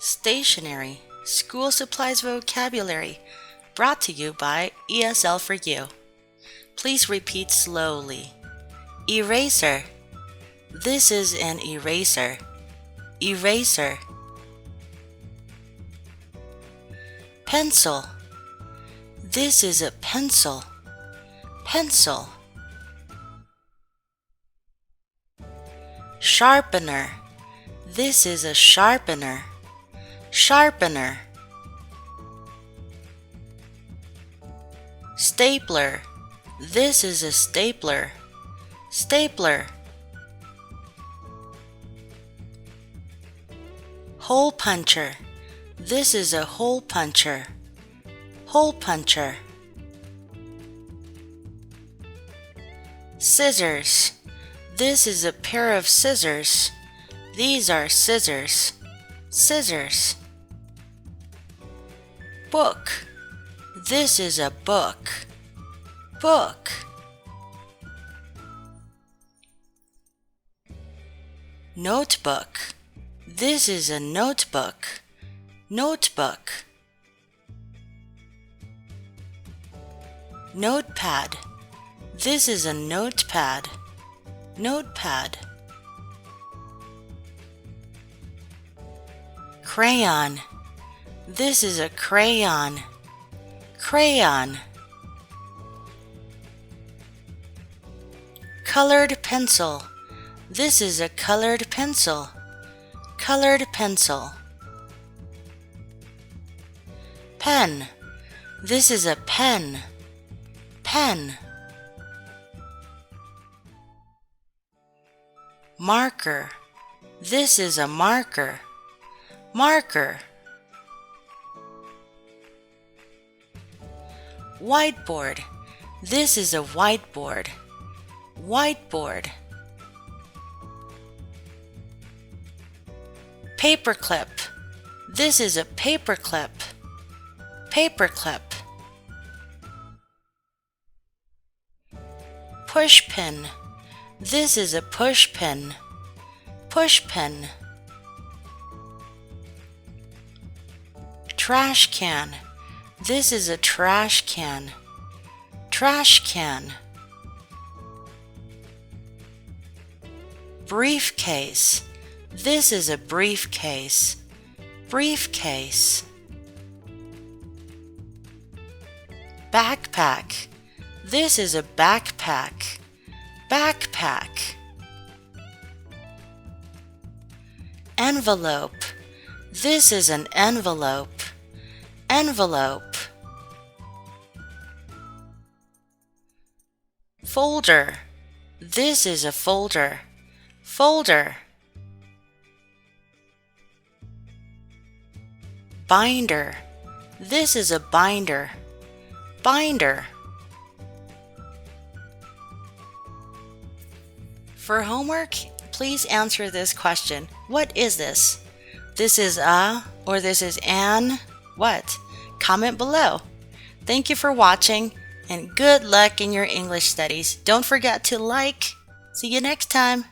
Stationery, School Supplies Vocabulary, brought to you by ESL for You. Please repeat slowly. Eraser. This is an eraser. Eraser. Pencil. This is a pencil. Pencil. Sharpener. This is a sharpener. Sharpener. Stapler. This is a stapler. Stapler. Hole puncher. This is a hole puncher. Hole puncher. Scissors. This is a pair of scissors. These are scissors. Scissors. Book. This is a book. Book. Notebook. This is a notebook. Notebook. Notepad. This is a notepad. Notepad. Crayon. This is a crayon. Crayon. Colored pencil. This is a colored pencil. Colored pencil. Pen. This is a pen. Pen. Marker. This is a marker. Marker. Whiteboard. This is a whiteboard. Whiteboard. Paperclip. This is a paperclip. Paperclip. Pushpin. This is a pushpin. Pushpin. Trash can. This is a trash can. Trash can. Briefcase. This is a briefcase. Briefcase. Backpack. This is a backpack. Backpack. Envelope. This is an envelope. Envelope. Folder. This is a folder. Folder. Binder. This is a binder. Binder. For homework, please answer this question. What is this? This is a, or this is an, what? Comment below. Thank you for watching, and good luck in your English studies. Don't forget to like. See you next time.